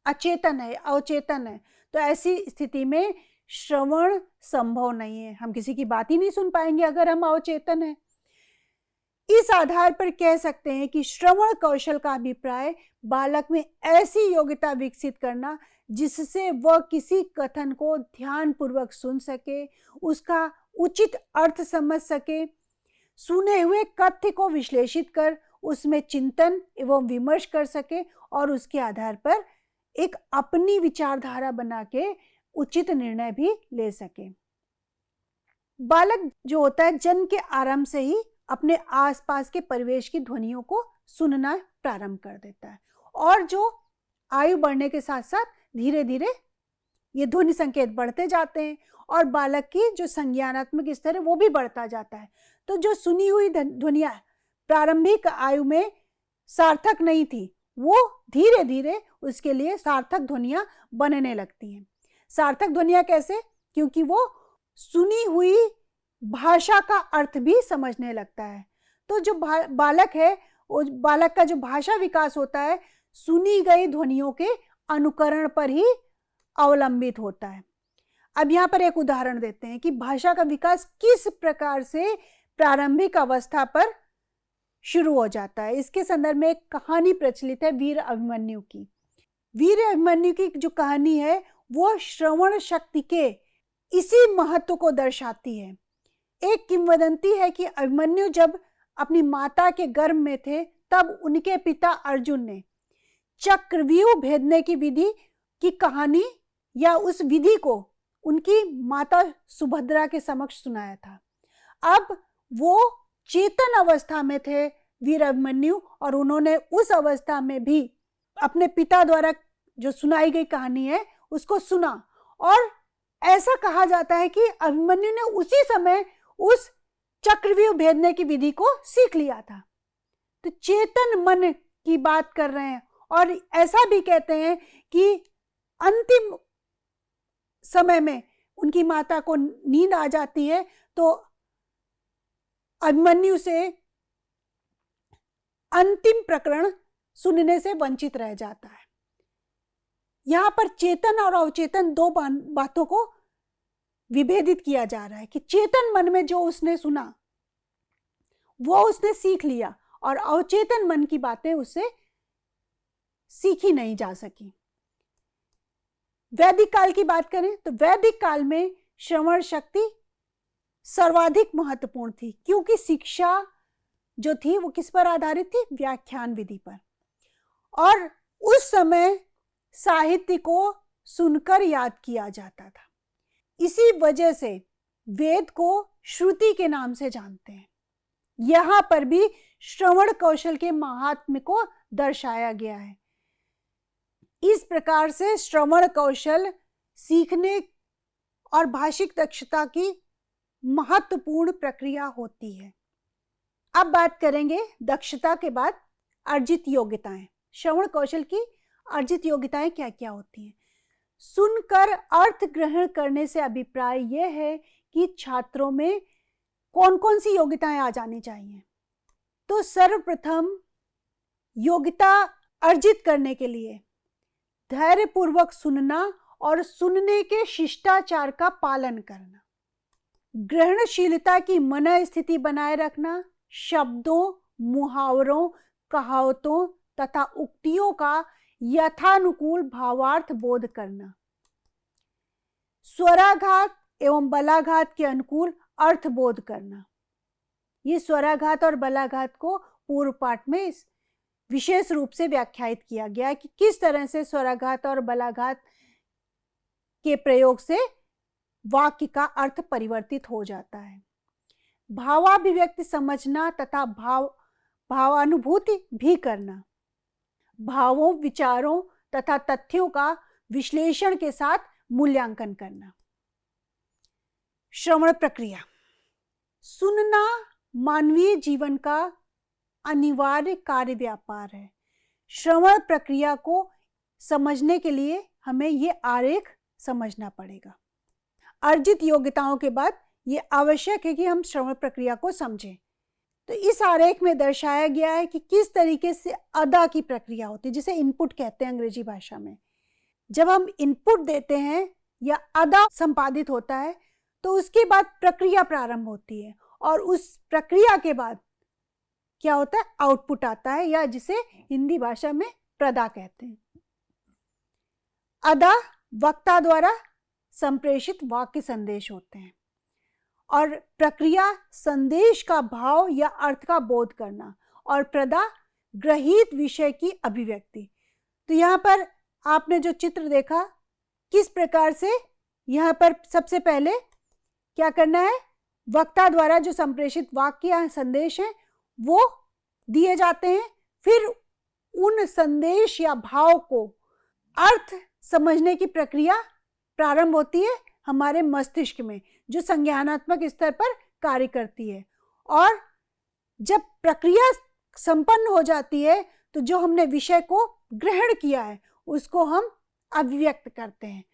अचेतन है, अवचेतन है, तो ऐसी स्थिति में श्रवण संभव नहीं है। हम किसी की बात ही नहीं सुन पाएंगे अगर हम अवचेतन हैं। इस आधार पर कह सकते हैं कि श्रवण कौशल का अभिप्राय बालक में ऐसी योग्यता विकसित करना जिससे वह किसी कथन को ध्यानपूर्वक सुन सके, उसका उचित अर्थ समझ सके, सुने हुए कथ्य को विश्लेषित कर उसमें चिंतन एवं विमर्श कर सके और उसके आधार पर एक अपनी विचारधारा बना के उचित निर्णय भी ले सके। बालक जो होता है जन्म के आरंभ से ही अपने आसपास के परिवेश की ध्वनियों को सुनना प्रारंभ कर देता है, और जो आयु बढ़ने के साथ साथ धीरे धीरे ये ध्वनि संकेत बढ़ते जाते हैं और बालक की जो संज्ञानात्मक स्तर है वो भी बढ़ता जाता है। तो जो सुनी हुई ध्वनियां प्रारंभिक आयु में सार्थक नहीं थी, वो धीरे धीरे उसके लिए सार्थक ध्वनियां बनने लगती हैं। सार्थक ध्वनियां कैसे? क्योंकि वो सुनी हुई भाषा का अर्थ भी समझने लगता है। तो जो बालक है, वो बालक का जो भाषा विकास होता है सुनी गई ध्वनियों के अनुकरण पर ही अवलंबित होता है। अब यहाँ पर एक उदाहरण देते हैं कि भाषा का विकास किस प्रकार से प्रारंभिक अवस्था पर शुरू हो जाता है। इसके संदर्भ में एक कहानी प्रचलित है वीर अभिमन्यु की। वीर अभिमन्यु की जो कहानी है वो श्रवण शक्ति के इसी महत्व को दर्शाती है। एक किंवदंती है कि अभिमन्यु जब अपनी माता के गर्भ में थे तब उनके पिता अर्जुन ने चक्रव्यूह भेदने की विधि की कहानी या उस विधि को उनकी माता सुभद्रा के समक्ष सुनाया था। अब वो चेतन अवस्था में थे वीर अभिमन्यु, और उन्होंने उस अवस्था में भी अपने पिता द्वारा जो सुनाई गई कहानी है उसको सुना, और ऐसा कहा जाता है कि अभिमन्यु ने उसी समय उस चक्रव्यूह भेदने की विधि को सीख लिया था। तो चेतन मन की बात कर रहे हैं, और ऐसा भी कहते हैं कि अंतिम समय में उनकी माता को नींद आ जाती है तो अभिमन्यु से अंतिम प्रकरण सुनने से वंचित रह जाता है। यहां पर चेतन और अवचेतन दो बातों को विभेदित किया जा रहा है कि चेतन मन में जो उसने सुना वो उसने सीख लिया, और अवचेतन मन की बातें उससे सीखी नहीं जा सकी। वैदिक काल की बात करें तो वैदिक काल में श्रवण शक्ति सर्वाधिक महत्वपूर्ण थी, क्योंकि शिक्षा जो थी वो किस पर आधारित थी? व्याख्यान विधि पर। और उस समय साहित्य को सुनकर याद किया जाता था। इसी वजह से वेद को श्रुति के नाम से जानते हैं। यहां पर भी श्रवण कौशल के महात्म्य को दर्शाया गया है। इस प्रकार से श्रवण कौशल सीखने और भाषिक दक्षता की महत्वपूर्ण प्रक्रिया होती है। अब बात करेंगे दक्षता के बाद अर्जित योग्यताएं। श्रवण कौशल की अर्जित योग्यताएं क्या क्या होती हैं? सुनकर अर्थ ग्रहण करने से अभिप्राय यह है कि छात्रों में कौन कौन सी योग्यताएं आ जानी चाहिए। तो सर्वप्रथम योग्यता अर्जित करने के लिए धैर्यपूर्वक सुनना और सुनने के शिष्टाचार का पालन करना, ग्रहणशीलता की मन स्थिति बनाए रखना, शब्दों, मुहावरों, कहावतों तथा उक्तियों का यथानुकूल भावार्थ बोध करना, स्वराघात एवं बलाघात के अनुकूल अर्थ बोध करना। ये स्वराघात और बलाघात को पूर्व पाठ में विशेष रूप से व्याख्यायित किया गया कि किस तरह से स्वराघात और बलाघात के प्रयोग से वाक्य का अर्थ परिवर्तित हो जाता है। भावाभिव्यक्ति समझना तथा भावानुभूति भी करना, भावों, विचारों तथा तथ्यों का विश्लेषण के साथ मूल्यांकन करना। श्रवण प्रक्रिया। सुनना मानवीय जीवन का अनिवार्य कार्य व्यापार है। श्रवण प्रक्रिया को समझने के लिए हमें ये आरेख समझना पड़ेगा। अर्जित योग्यताओं के बाद ये आवश्यक है कि हम श्रवण प्रक्रिया को समझें। तो इस आरेख में दर्शाया गया है कि किस तरीके से अदा की प्रक्रिया होती है, जिसे इनपुट कहते हैं अंग्रेजी भाषा में। जब हम इनपुट देते हैं या अदा संपादित होता है तो उसके बाद प्रक्रिया प्रारंभ होती है, और उस प्रक्रिया के बाद क्या होता है? आउटपुट आता है, या जिसे हिंदी भाषा में प्रदा कहते हैं। अदा वक्ता द्वारा संप्रेषित वाक्य संदेश होते हैं, और प्रक्रिया संदेश का भाव या अर्थ का बोध करना, और प्रदा ग्रहित विषय की अभिव्यक्ति। तो यहाँ पर आपने जो चित्र देखा, किस प्रकार से यहाँ पर सबसे पहले क्या करना है? वक्ता द्वारा जो संप्रेषित वाक्य या संदेश है वो दिए जाते हैं, फिर उन संदेश या भाव को अर्थ समझने की प्रक्रिया प्रारंभ होती है हमारे मस्तिष्क में, जो संज्ञानात्मक स्तर पर कार्य करती है। और जब प्रक्रिया संपन्न हो जाती है तो जो हमने विषय को ग्रहण किया है उसको हम अभिव्यक्त करते हैं।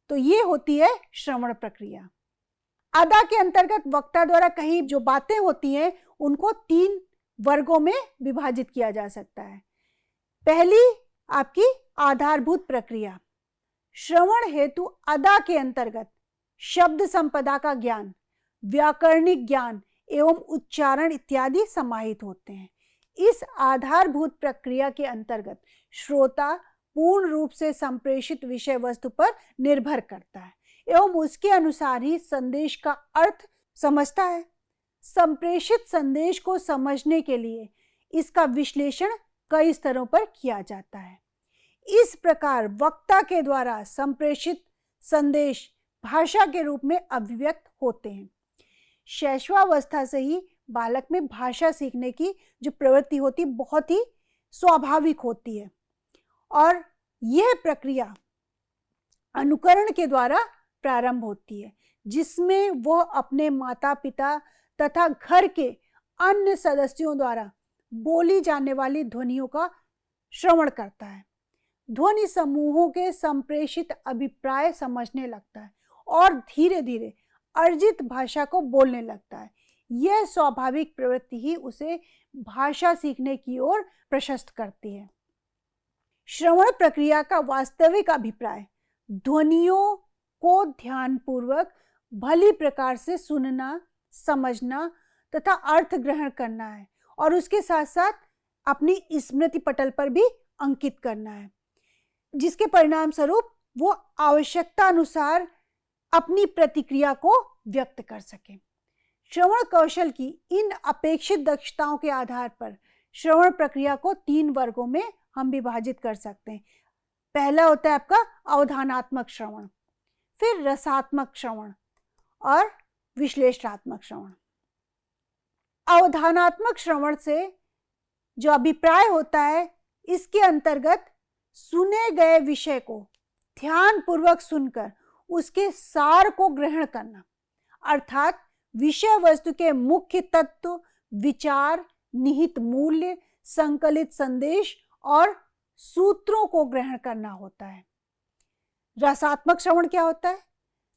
तो ये होती है श्रवण प्रक्रिया। अदा के अंतर्गत वक्ता द्वारा कही जो बातें होती हैं उनको 3 वर्गों में विभाजित किया जा सकता है। पहली आपकी आधारभूत प्रक्रिया। श्रवण हेतु अदा के अंतर्गत शब्द संपदा का ज्ञान, व्याकरणिक ज्ञान एवं उच्चारण इत्यादि समाहित होते हैं। इस आधारभूत प्रक्रिया के अंतर्गत श्रोता पूर्ण रूप से संप्रेषित विषय वस्तु पर निर्भर करता है एवं उसके अनुसार ही संदेश का अर्थ समझता है। संप्रेषित संदेश को समझने के लिए इसका विश्लेषण कई स्तरों पर किया जाता है। इस प्रकार वक्ता के द्वारा संप्रेषित संदेश भाषा के रूप में अभिव्यक्त होते हैं। शैशवावस्था से ही बालक में भाषा सीखने की जो प्रवृत्ति होती है बहुत ही स्वाभाविक होती है, और यह प्रक्रिया अनुकरण के द्वारा प्रारंभ होती है, जिसमें वह अपने माता पिता तथा घर के अन्य सदस्यों द्वारा बोली जाने वाली ध्वनियों का श्रवण करता है, ध्वनि समूहों के संप्रेषित अभिप्राय समझने लगता है और धीरे धीरे अर्जित भाषा को बोलने लगता है। यह स्वाभाविक प्रवृत्ति ही उसे भाषा सीखने की ओर प्रशस्त करती है। श्रवण प्रक्रिया का वास्तविक अभिप्राय ध्वनियों को ध्यानपूर्वक भली प्रकार से सुनना, समझना तथा अर्थ ग्रहण करना है, और उसके साथ साथ अपनी स्मृति पटल पर भी अंकित करना है। जिसके परिणाम स्वरूप वो आवश्यकता अनुसार अपनी प्रतिक्रिया को व्यक्त कर सके। श्रवण कौशल की इन अपेक्षित दक्षताओं के आधार पर श्रवण प्रक्रिया को 3 वर्गों में हम विभाजित कर सकते हैं। पहला होता है आपका अवधानात्मक श्रवण, फिर रसात्मक श्रवण और विश्लेषणात्मक श्रवण। अवधानात्मक श्रवण से जो अभिप्राय होता है, इसके अंतर्गत सुने गए विषय को ध्यान पूर्वक सुनकर उसके सार को ग्रहण करना, अर्थात विषय वस्तु के मुख्य तत्व, विचार, निहित मूल्य, संकलित संदेश और सूत्रों को ग्रहण करना होता है। रसात्मक श्रवण क्या होता है?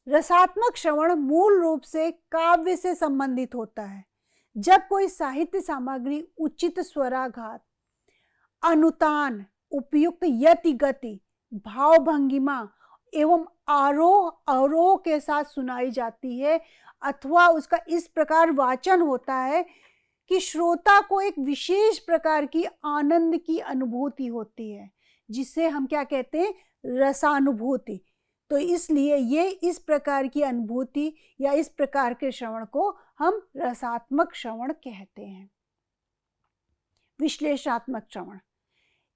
रसात्मक श्रवण मूल रूप से काव्य से संबंधित होता है। जब कोई साहित्य सामग्री उचित स्वराघात, अनुतान, उपयुक्त यति गति, भाव भंगिमा एवं आरोह अवरोह के साथ सुनाई जाती है, अथवा उसका इस प्रकार वाचन होता है कि श्रोता को एक विशेष प्रकार की आनंद की अनुभूति होती है, जिसे हम क्या कहते हैं? रसानुभूति। तो इसलिए ये इस प्रकार की अनुभूति या इस प्रकार के श्रवण को हम रसात्मक श्रवण कहते हैं। विश्लेषणात्मक श्रवण,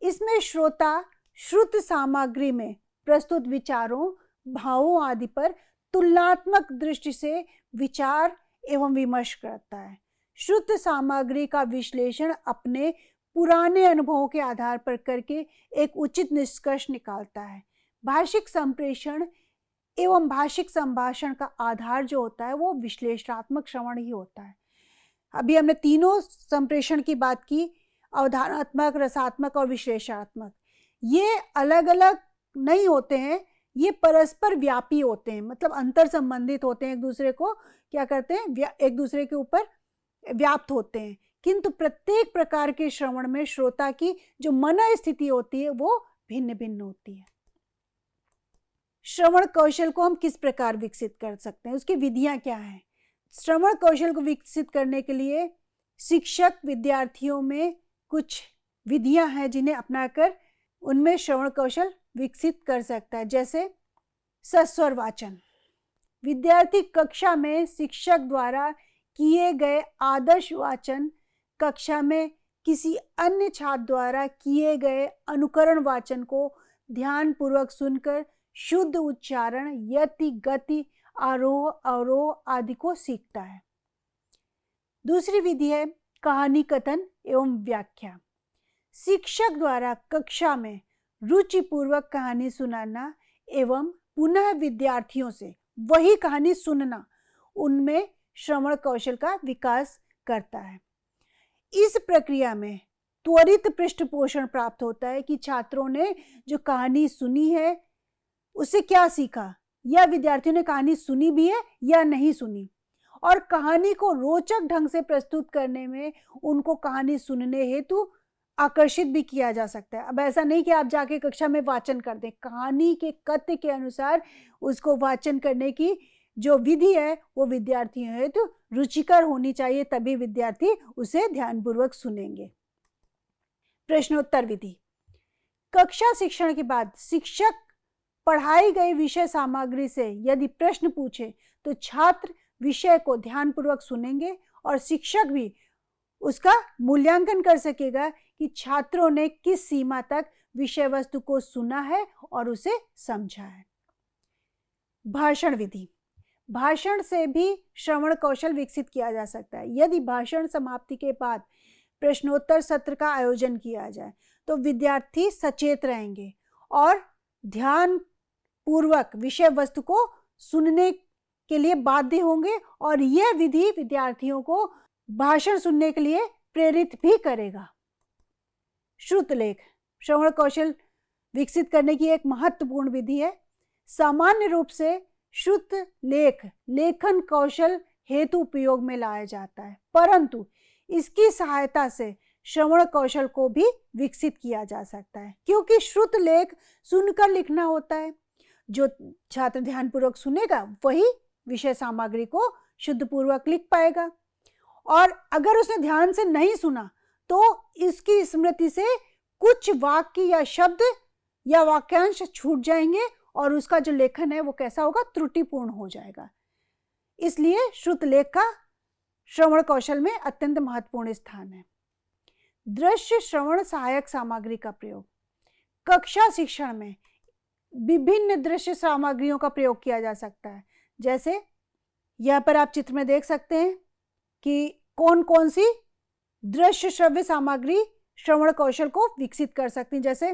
इसमें श्रोता श्रुत सामग्री में प्रस्तुत विचारों, भावों आदि पर तुलनात्मक दृष्टि से विचार एवं विमर्श करता है। श्रुत सामग्री का विश्लेषण अपने पुराने अनुभवों के आधार पर करके एक उचित निष्कर्ष निकालता है। भाषिक संप्रेषण एवं भाषिक संभाषण का आधार जो होता है वो विश्लेषणात्मक श्रवण ही होता है। अभी हमने तीनों संप्रेषण की बात की, अवधानात्मक, रसात्मक और विश्लेषणात्मक। ये अलग अलग नहीं होते हैं, ये परस्पर व्यापी होते हैं, मतलब अंतर संबंधित होते हैं, एक दूसरे को क्या करते हैं? एक दूसरे के ऊपर व्याप्त होते हैं। किंतु प्रत्येक प्रकार के श्रवण में श्रोता की जो मन स्थिति होती है वो भिन्न भिन्न होती है। श्रवण कौशल को हम किस प्रकार विकसित कर सकते हैं, उसकी विधियां क्या हैं? श्रवण कौशल को विकसित करने के लिए शिक्षक विद्यार्थियों में कुछ विधियां हैं जिन्हें अपनाकर उनमें श्रवण कौशल विकसित कर सकता है। जैसे सस्वर वाचन, विद्यार्थी कक्षा में शिक्षक द्वारा किए गए आदर्श वाचन, कक्षा में किसी अन्य छात्र द्वारा किए गए अनुकरण वाचन को ध्यानपूर्वक सुनकर शुद्ध उच्चारण, यति, गति, आरोह अवरोह आदि को सीखता है। दूसरी विधि है कहानी कथन एवं व्याख्या। शिक्षक द्वारा कक्षा में रुचिपूर्वक कहानी सुनाना एवं पुनः विद्यार्थियों से वही कहानी सुनना उनमें श्रवण कौशल का विकास करता है। इस प्रक्रिया में त्वरित पृष्ठपोषण प्राप्त होता है कि छात्रों ने जो कहानी सुनी है उससे क्या सीखा, या विद्यार्थियों ने कहानी सुनी भी है या नहीं सुनी, और कहानी को रोचक ढंग से प्रस्तुत करने में उनको कहानी सुनने हेतु आकर्षित भी किया जा सकता है। अब ऐसा नहीं कि आप जाके कक्षा में वाचन कर दें, कहानी के कथ्य के अनुसार उसको वाचन करने की जो विधि है वो विद्यार्थियों हेतु रुचिकर होनी चाहिए, तभी विद्यार्थी उसे ध्यानपूर्वक सुनेंगे। प्रश्नोत्तर विधि, कक्षा शिक्षण के बाद शिक्षक पढ़ाई गई विषय सामग्री से यदि प्रश्न पूछे तो छात्र विषय को ध्यानपूर्वक सुनेंगे और शिक्षक भी उसका मूल्यांकन कर सकेगा कि छात्रों ने किस सीमा तक विषय वस्तु को सुना है और उसे समझा है। भाषण विधि, भाषण से भी श्रवण कौशल विकसित किया जा सकता है। यदि भाषण समाप्ति के बाद प्रश्नोत्तर सत्र का आयोजन किया जाए तो विद्यार्थी सचेत रहेंगे और ध्यान पूर्वक विषय वस्तु को सुनने के लिए बाध्य होंगे, और यह विधि विद्यार्थियों को भाषण सुनने के लिए प्रेरित भी करेगा। श्रुतलेख श्रवण कौशल विकसित करने की एक महत्वपूर्ण विधि है। सामान्य रूप से श्रुत लेख लेखन कौशल हेतु उपयोग में लाया जाता है, परंतु इसकी सहायता से श्रवण कौशल को भी विकसित किया जा सकता है, क्योंकि श्रुत लेख सुनकर लिखना होता है। जो छात्र ध्यानपूर्वक सुनेगा वही विषय सामग्री को शुद्धपूर्वक लिख पाएगा, और अगर उसने ध्यान से नहीं सुना तो इसकी स्मृति से कुछ वाक्य या शब्द या वाक्यांश छूट जाएंगे और उसका जो लेखन है वो कैसा होगा, त्रुटिपूर्ण हो जाएगा। इसलिए श्रुत लेख का श्रवण कौशल में अत्यंत महत्वपूर्ण स्थान है। दृश्य श्रवण सहायक सामग्री का प्रयोग। कक्षा शिक्षण में विभिन्न दृश्य सामग्रियों का प्रयोग किया जा सकता है। जैसे यहाँ पर आप चित्र में देख सकते हैं कि कौन कौन सी दृश्य श्रव्य सामग्री श्रवण कौशल को विकसित कर सकती हैं। जैसे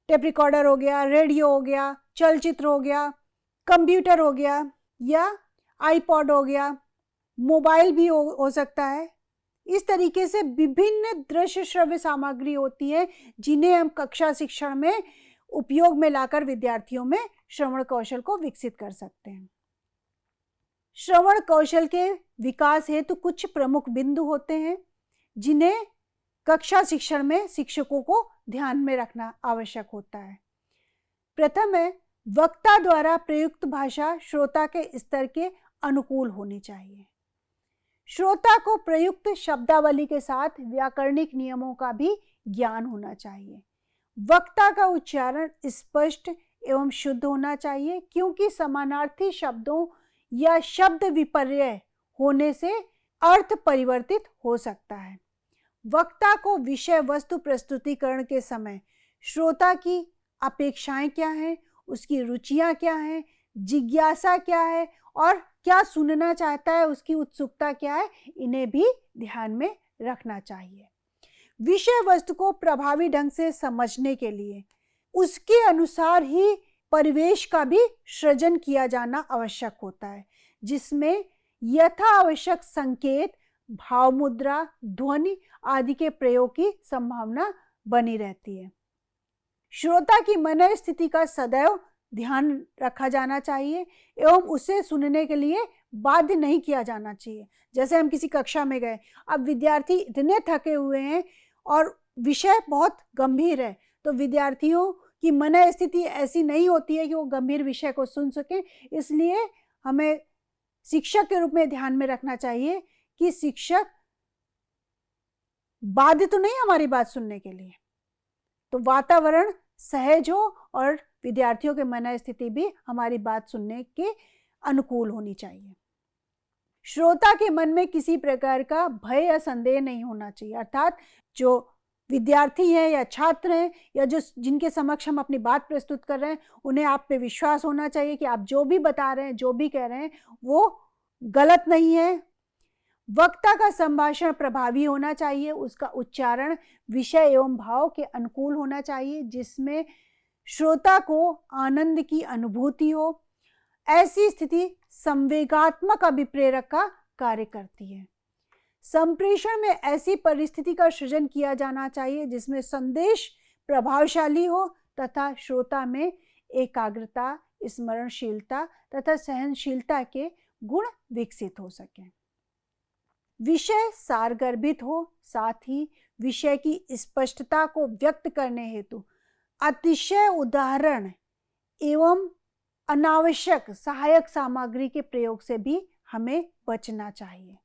टेप रिकॉर्डर हो गया, रेडियो हो गया, चलचित्र हो गया, कंप्यूटर हो गया, या आईपॉड हो गया, मोबाइल भी हो सकता है। इस तरीके से विभिन्न दृश्य श्रव्य सामग्री होती है जिन्हें हम कक्षा शिक्षण में उपयोग में लाकर विद्यार्थियों में श्रवण कौशल को विकसित कर सकते हैं। श्रवण कौशल के विकास हेतु कुछ प्रमुख बिंदु होते हैं जिन्हें कक्षा शिक्षण में शिक्षकों को ध्यान में रखना आवश्यक होता है। प्रथम है, वक्ता द्वारा प्रयुक्त भाषा श्रोता के स्तर के अनुकूल होनी चाहिए। श्रोता को प्रयुक्त शब्दावली के साथ व्याकरणिक नियमों का भी ज्ञान होना चाहिए। वक्ता का उच्चारण स्पष्ट एवं शुद्ध होना चाहिए, क्योंकि समानार्थी शब्दों या शब्द विपर्य होने से अर्थ परिवर्तित हो सकता है। वक्ता को विषय वस्तु प्रस्तुतिकरण के समय श्रोता की अपेक्षाएं क्या हैं, उसकी रुचियां क्या हैं, जिज्ञासा क्या है और क्या सुनना चाहता है, उसकी उत्सुकता क्या है, इन्हें भी ध्यान में रखना चाहिए। विषय वस्तु को प्रभावी ढंग से समझने के लिए उसके अनुसार ही परिवेश का भी सृजन किया जाना आवश्यक होता है, जिसमें यथा आवश्यक संकेत, भाव मुद्रा, ध्वनि आदि के प्रयोग की संभावना बनी रहती है। श्रोता की मन स्थिति का सदैव ध्यान रखा जाना चाहिए एवं उसे सुनने के लिए बाध्य नहीं किया जाना चाहिए। जैसे हम किसी कक्षा में गए, अब विद्यार्थी इतने थके हुए हैं और विषय बहुत गंभीर है, तो विद्यार्थियों की मन स्थिति ऐसी नहीं होती है कि वो गंभीर विषय को सुन सकें। इसलिए हमें शिक्षक के रूप में ध्यान में रखना चाहिए कि शिक्षक बाध्य तो नहीं हमारी बात सुनने के लिए, तो वातावरण सहज हो और विद्यार्थियों के मन स्थिति भी हमारी बात सुनने के अनुकूल होनी चाहिए। श्रोता के मन में किसी प्रकार का भय या संदेह नहीं होना चाहिए, अर्थात जो विद्यार्थी हैं या छात्र हैं या जो जिनके समक्ष हम अपनी बात प्रस्तुत कर रहे हैं, उन्हें आप पे विश्वास होना चाहिए कि आप जो भी बता रहे हैं, जो भी कह रहे हैं, वो गलत नहीं है। वक्ता का संभाषण प्रभावी होना चाहिए, उसका उच्चारण विषय एवं भाव के अनुकूल होना चाहिए, जिसमें श्रोता को आनंद की अनुभूति हो। ऐसी स्थिति संवेगात्मक अभिप्रेरक का कार्य करती है। संप्रेषण में ऐसी परिस्थिति का सृजन किया जाना चाहिए जिसमें संदेश प्रभावशाली हो तथा श्रोता में एकाग्रता, स्मरणशीलता तथा सहनशीलता के गुण विकसित हो सकें। विषय सारगर्भित हो, साथ ही विषय की स्पष्टता को व्यक्त करने हेतु अतिशय उदाहरण एवं अनावश्यक सहायक सामग्री के प्रयोग से भी हमें बचना चाहिए।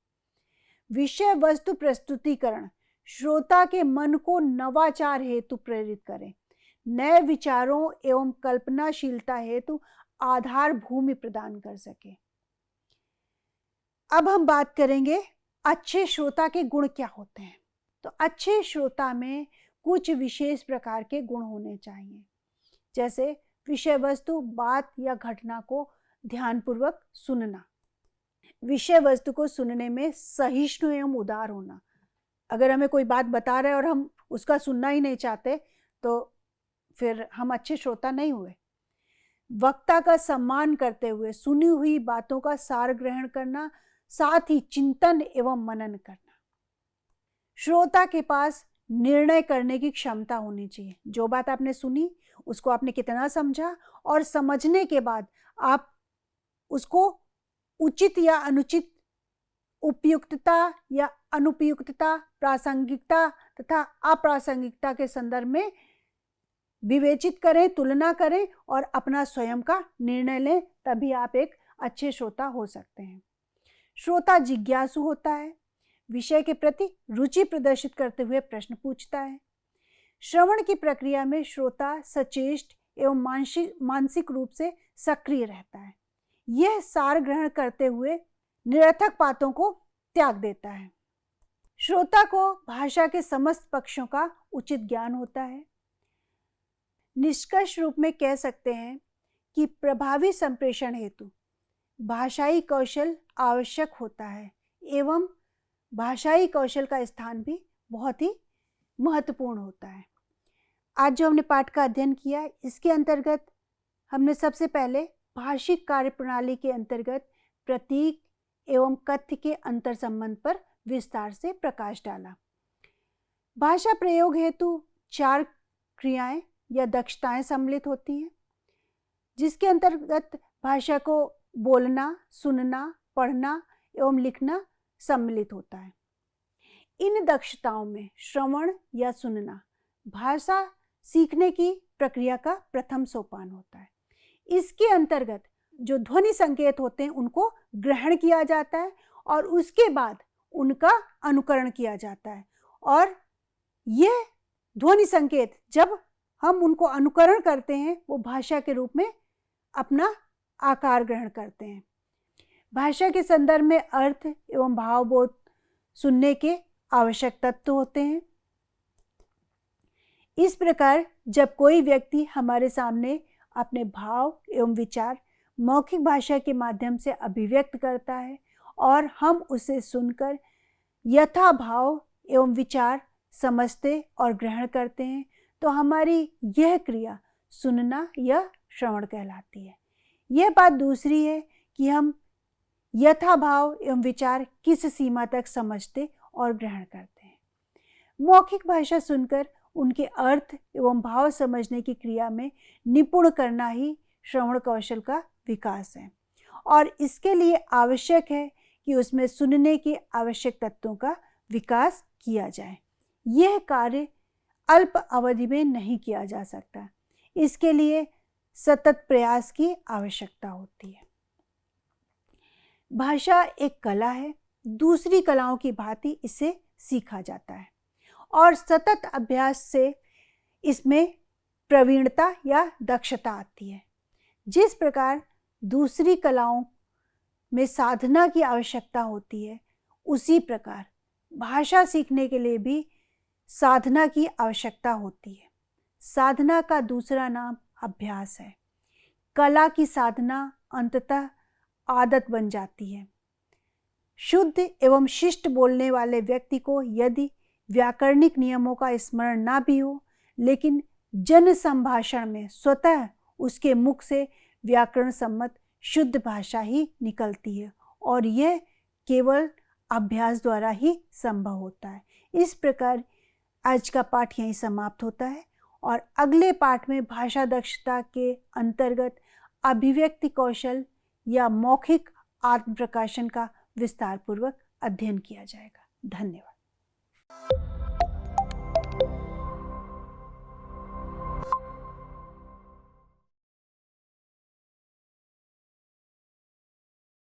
विषय वस्तु प्रस्तुतिकरण श्रोता के मन को नवाचार हेतु प्रेरित करें, नए विचारों एवं कल्पनाशीलता हेतु आधार भूमि प्रदान कर सके। अब हम बात करेंगे अच्छे श्रोता के गुण क्या होते हैं। तो अच्छे श्रोता में कुछ विशेष प्रकार के गुण होने चाहिए, जैसे विषय वस्तु, बात या घटना को ध्यानपूर्वक सुनना, विषय वस्तु को सुनने में सहिष्णु एवं उदार होना। अगर हमें कोई बात बता रहे और हम उसका सुनना ही नहीं चाहते तो फिर हम अच्छे श्रोता नहीं हुए। वक्ता का सम्मान करते हुए सुनी हुई बातों का सार ग्रहण करना, साथ ही चिंतन एवं मनन करना। श्रोता के पास निर्णय करने की क्षमता होनी चाहिए। जो बात आपने सुनी उसको आपने कितना समझा और समझने के बाद आप उसको उचित या अनुचित, उपयुक्तता या अनुपयुक्तता, प्रासंगिकता तथा अप्रासंगिकता के संदर्भ में विवेचित करें, तुलना करें और अपना स्वयं का निर्णय लें, तभी आप एक अच्छे श्रोता हो सकते हैं। श्रोता जिज्ञासु होता है, विषय के प्रति रुचि प्रदर्शित करते हुए प्रश्न पूछता है। श्रवण की प्रक्रिया में श्रोता सचेष्ट एवं मानसिक रूप से सक्रिय रहता है। यह सार ग्रहण करते हुए निरर्थक बातों को त्याग देता है। श्रोता को भाषा के समस्त पक्षों का उचित ज्ञान होता है। निष्कर्ष रूप में कह सकते हैं कि प्रभावी संप्रेषण हेतु भाषाई कौशल आवश्यक होता है एवं भाषाई कौशल का स्थान भी बहुत ही महत्वपूर्ण होता है। आज जो हमने पाठ का अध्ययन किया, इसके अंतर्गत हमने सबसे पहले भाषिक कार्य प्रणाली के अंतर्गत प्रतीक एवं कथ्य के अंतर संबंध पर विस्तार से प्रकाश डाला। भाषा प्रयोग हेतु 4 क्रियाएं या दक्षताएं सम्मिलित होती हैं, जिसके अंतर्गत भाषा को बोलना, सुनना, पढ़ना एवं लिखना सम्मिलित होता है। इन दक्षताओं में श्रवण या सुनना भाषा सीखने की प्रक्रिया का प्रथम सोपान होता है। इसके अंतर्गत जो ध्वनि संकेत होते हैं उनको ग्रहण किया जाता है और उसके बाद उनका अनुकरण किया जाता है, और यह ध्वनि संकेत जब हम उनको अनुकरण करते हैं वो भाषा के रूप में अपना आकार ग्रहण करते हैं। भाषा के संदर्भ में अर्थ एवं भावबोध सुनने के आवश्यक तत्व होते हैं। इस प्रकार जब कोई व्यक्ति हमारे सामने अपने भाव एवं विचार मौखिक भाषा के माध्यम से अभिव्यक्त करता है और हम उसे सुनकर यथा भाव एवं विचार समझते और ग्रहण करते हैं, तो हमारी यह क्रिया सुनना या श्रवण कहलाती है। यह बात दूसरी है कि हम यथा भाव एवं विचार किस सीमा तक समझते और ग्रहण करते हैं। मौखिक भाषा सुनकर उनके अर्थ एवं भाव समझने की क्रिया में निपुण करना ही श्रवण कौशल का विकास है, और इसके लिए आवश्यक है कि उसमें सुनने के आवश्यक तत्वों का विकास किया जाए। यह कार्य अल्प अवधि में नहीं किया जा सकता, इसके लिए सतत प्रयास की आवश्यकता होती है। भाषा एक कला है, दूसरी कलाओं की भांति इसे सीखा जाता है और सतत अभ्यास से इसमें प्रवीणता या दक्षता आती है। जिस प्रकार दूसरी कलाओं में साधना की आवश्यकता होती है, उसी प्रकार भाषा सीखने के लिए भी साधना की आवश्यकता होती है। साधना का दूसरा नाम अभ्यास है। कला की साधना अंततः आदत बन जाती है। शुद्ध एवं शिष्ट बोलने वाले व्यक्ति को यदि व्याकरणिक नियमों का स्मरण ना भी हो, लेकिन जन संभाषण में स्वतः उसके मुख से व्याकरण सम्मत शुद्ध भाषा ही निकलती है, और यह केवल अभ्यास द्वारा ही संभव होता है। इस प्रकार आज का पाठ यहीं समाप्त होता है, और अगले पाठ में भाषा दक्षता के अंतर्गत अभिव्यक्ति कौशल या मौखिक आत्म प्रकाशन का विस्तार पूर्वक अध्ययन किया जाएगा। धन्यवाद।